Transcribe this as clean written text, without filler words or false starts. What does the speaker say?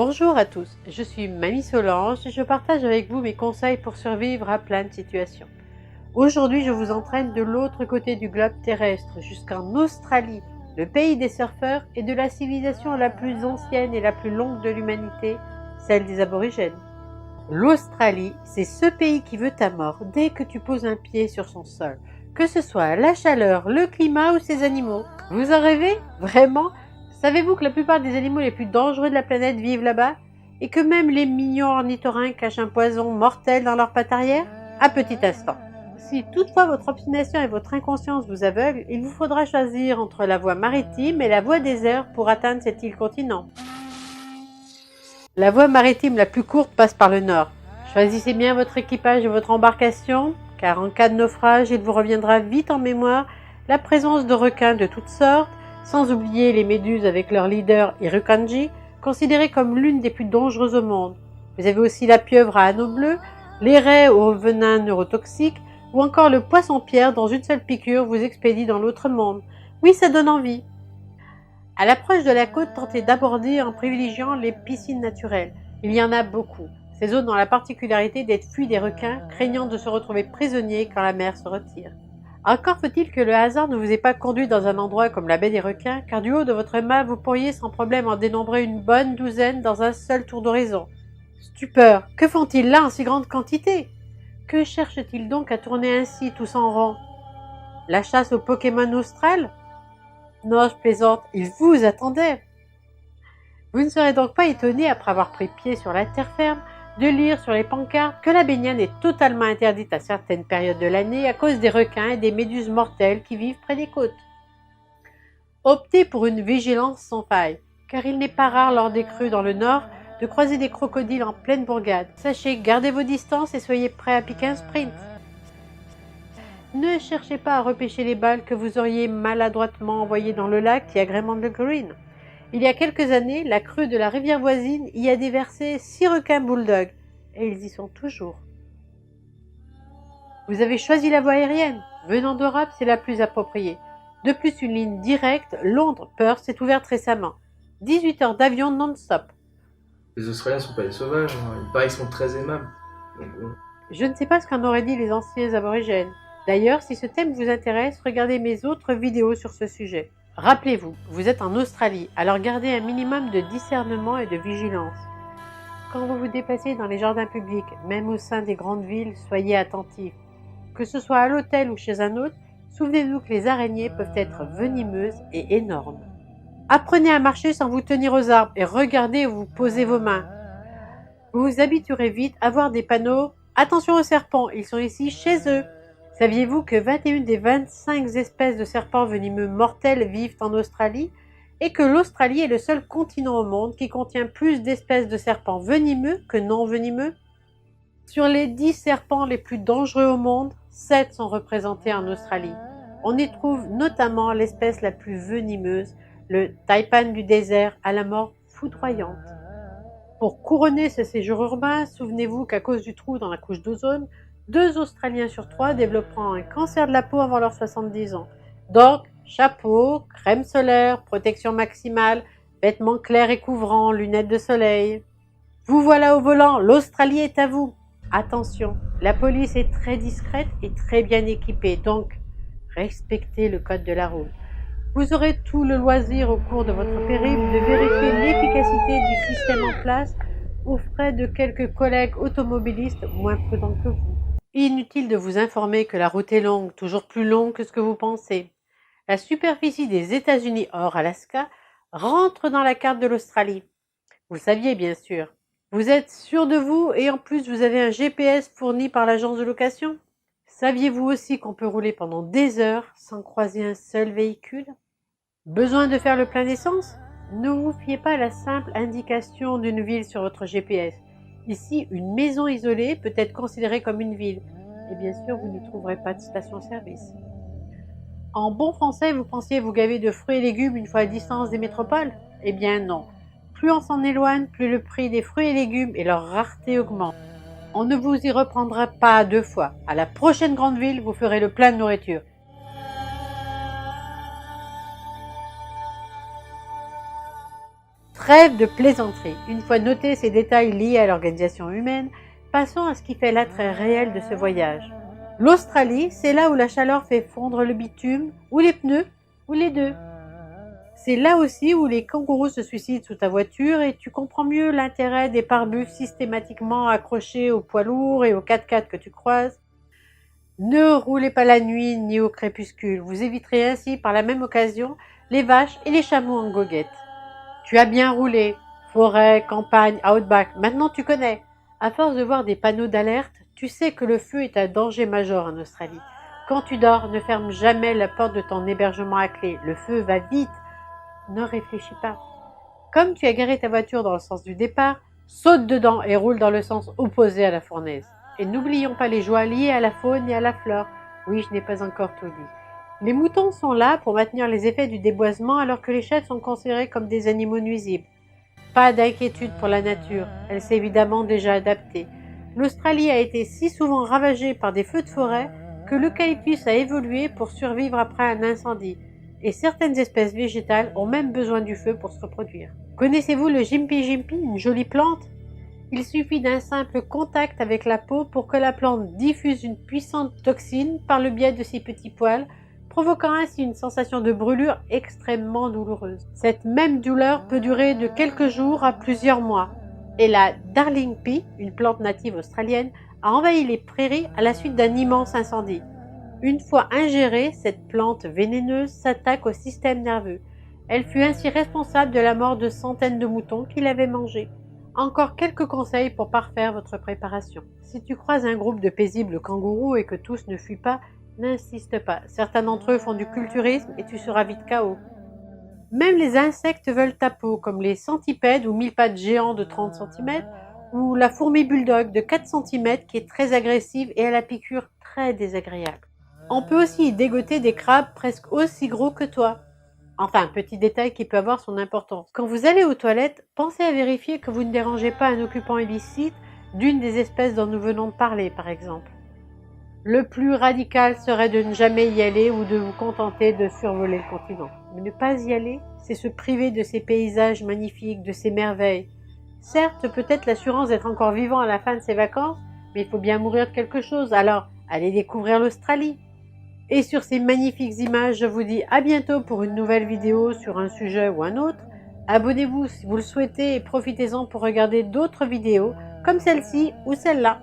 Bonjour à tous, je suis Mamie Solange et je partage avec vous mes conseils pour survivre à plein de situations. Aujourd'hui, je vous entraîne de l'autre côté du globe terrestre, jusqu'en Australie, le pays des surfeurs et de la civilisation la plus ancienne et la plus longue de l'humanité, celle des aborigènes. L'Australie, c'est ce pays qui veut ta mort dès que tu poses un pied sur son sol, que ce soit la chaleur, le climat ou ses animaux. Vous en rêvez? Vraiment? Savez-vous que la plupart des animaux les plus dangereux de la planète vivent là-bas? Et que même les mignons ornithorynques cachent un poison mortel dans leur patte arrière? Un petit instant. Si toutefois votre obstination et votre inconscience vous aveuglent, il vous faudra choisir entre la voie maritime et la voie des airs pour atteindre cette île-continent. La voie maritime la plus courte passe par le nord. Choisissez bien votre équipage et votre embarcation, car en cas de naufrage, il vous reviendra vite en mémoire la présence de requins de toutes sortes, sans oublier les méduses avec leur leader Irukandji, considérée comme l'une des plus dangereuses au monde. Vous avez aussi la pieuvre à anneaux bleus, les raies au venin neurotoxique, ou encore le poisson-pierre dont une seule piqûre vous expédie dans l'autre monde. Oui, ça donne envie. À l'approche de la côte, tentez d'aborder en privilégiant les piscines naturelles. Il y en a beaucoup. Ces zones ont la particularité d'être fuies des requins, craignant de se retrouver prisonniers quand la mer se retire. Encore faut-il que le hasard ne vous ait pas conduit dans un endroit comme la baie des requins, car du haut de votre mât, vous pourriez sans problème en dénombrer une bonne douzaine dans un seul tour d'horizon. Stupeur! Que font-ils là en si grande quantité? Que cherchent-ils donc à tourner ainsi tous en rond? La chasse aux Pokémon austral? Non, je plaisante, ils vous attendaient. Vous ne serez donc pas étonné, après avoir pris pied sur la terre ferme, de lire sur les pancartes que la baignade est totalement interdite à certaines périodes de l'année à cause des requins et des méduses mortelles qui vivent près des côtes. Optez pour une vigilance sans faille, car il n'est pas rare lors des crues dans le nord de croiser des crocodiles en pleine bourgade. Sachez, gardez vos distances et soyez prêts à piquer un sprint. Ne cherchez pas à repêcher les balles que vous auriez maladroitement envoyées dans le lac qui agrémente le green. Il y a quelques années, la crue de la rivière voisine y a déversé 6 requins bulldogs, et ils y sont toujours. Vous avez choisi la voie aérienne. Venant d'Europe, c'est la plus appropriée. De plus, une ligne directe Londres-Perth s'est ouverte récemment. 18 heures d'avion non-stop. Les Australiens sont pas des sauvages, hein. Il paraît qu'ils sont très aimables. Donc, bon. Je ne sais pas ce qu'en auraient dit les anciens aborigènes. D'ailleurs, si ce thème vous intéresse, regardez mes autres vidéos sur ce sujet. Rappelez-vous, vous êtes en Australie, alors gardez un minimum de discernement et de vigilance. Quand vous vous déplacez dans les jardins publics, même au sein des grandes villes, soyez attentifs. Que ce soit à l'hôtel ou chez un autre, souvenez-vous que les araignées peuvent être venimeuses et énormes. Apprenez à marcher sans vous tenir aux arbres et regardez où vous posez vos mains. Vous vous habituerez vite à voir des panneaux « Attention aux serpents, ils sont ici chez eux ». Saviez-vous que 21 des 25 espèces de serpents venimeux mortels vivent en Australie et que l'Australie est le seul continent au monde qui contient plus d'espèces de serpents venimeux que non venimeux? Sur les 10 serpents les plus dangereux au monde, 7 sont représentés en Australie. On y trouve notamment l'espèce la plus venimeuse, le taipan du désert à la mort foudroyante. Pour couronner ce séjour urbain, souvenez-vous qu'à cause du trou dans la couche d'ozone, 2 Australiens sur 3 développeront un cancer de la peau avant leurs 70 ans. Donc, chapeau, crème solaire, protection maximale, vêtements clairs et couvrants, lunettes de soleil. Vous voilà au volant, l'Australie est à vous. Attention, la police est très discrète et très bien équipée, donc respectez le code de la route. Vous aurez tout le loisir au cours de votre périple de vérifier l'efficacité du système en place aux frais de quelques collègues automobilistes moins prudents que vous. Inutile de vous informer que la route est longue, toujours plus longue que ce que vous pensez. La superficie des États-Unis hors Alaska rentre dans la carte de l'Australie. Vous le saviez bien sûr. Vous êtes sûr de vous et en plus vous avez un GPS fourni par l'agence de location? Saviez-vous aussi qu'on peut rouler pendant des heures sans croiser un seul véhicule? Besoin de faire le plein d'essence? Ne vous fiez pas à la simple indication d'une ville sur votre GPS. Ici, une maison isolée peut être considérée comme une ville. Et bien sûr, vous n'y trouverez pas de station-service. En bon français, vous pensiez vous gaver de fruits et légumes une fois à distance des métropoles? Eh bien non. Plus on s'en éloigne, plus le prix des fruits et légumes et leur rareté augmente. On ne vous y reprendra pas à 2 fois. À la prochaine grande ville, vous ferez le plein de nourriture. Trêve de plaisanterie. Une fois notés ces détails liés à l'organisation humaine, passons à ce qui fait l'attrait réel de ce voyage. L'Australie, c'est là où la chaleur fait fondre le bitume, ou les pneus, ou les deux. C'est là aussi où les kangourous se suicident sous ta voiture et tu comprends mieux l'intérêt des pare-buffs systématiquement accrochés aux poids lourds et aux 4x4 que tu croises. Ne roulez pas la nuit ni au crépuscule, vous éviterez ainsi par la même occasion les vaches et les chameaux en goguette. Tu as bien roulé, forêt, campagne, outback, maintenant tu connais. À force de voir des panneaux d'alerte, tu sais que le feu est un danger majeur en Australie. Quand tu dors, ne ferme jamais la porte de ton hébergement à clé, le feu va vite. Ne réfléchis pas. Comme tu as garé ta voiture dans le sens du départ, saute dedans et roule dans le sens opposé à la fournaise. Et n'oublions pas les joies liées à la faune et à la flore. Oui, je n'ai pas encore tout dit. Les moutons sont là pour maintenir les effets du déboisement alors que les chèvres sont considérés comme des animaux nuisibles. Pas d'inquiétude pour la nature, elle s'est évidemment déjà adaptée. L'Australie a été si souvent ravagée par des feux de forêt que l'eucalyptus a évolué pour survivre après un incendie. Et certaines espèces végétales ont même besoin du feu pour se reproduire. Connaissez-vous le Gympie Gympie, une jolie plante? Il suffit d'un simple contact avec la peau pour que la plante diffuse une puissante toxine par le biais de ses petits poils, provoquant ainsi une sensation de brûlure extrêmement douloureuse. Cette même douleur peut durer de quelques jours à plusieurs mois. Et la Darling Pea, une plante native australienne, a envahi les prairies à la suite d'un immense incendie. Une fois ingérée, cette plante vénéneuse s'attaque au système nerveux. Elle fut ainsi responsable de la mort de centaines de moutons qui l'avaient mangée. Encore quelques conseils pour parfaire votre préparation. Si tu croises un groupe de paisibles kangourous et que tous ne fuient pas, n'insiste pas. Certains d'entre eux font du culturisme et tu seras vite KO. Même les insectes veulent ta peau, comme les centipèdes ou mille-pattes géants de 30 cm, ou la fourmi bulldog de 4 cm qui est très agressive et à la piqûre très désagréable. On peut aussi y dégoter des crabes presque aussi gros que toi. Enfin, petit détail qui peut avoir son importance. Quand vous allez aux toilettes, pensez à vérifier que vous ne dérangez pas un occupant illicite d'une des espèces dont nous venons de parler, par exemple. Le plus radical serait de ne jamais y aller ou de vous contenter de survoler le continent. Mais ne pas y aller, c'est se priver de ces paysages magnifiques, de ces merveilles. Certes, peut-être l'assurance d'être encore vivant à la fin de ses vacances, mais il faut bien mourir de quelque chose, alors allez découvrir l'Australie. Et sur ces magnifiques images, je vous dis à bientôt pour une nouvelle vidéo sur un sujet ou un autre. Abonnez-vous si vous le souhaitez et profitez-en pour regarder d'autres vidéos comme celle-ci ou celle-là.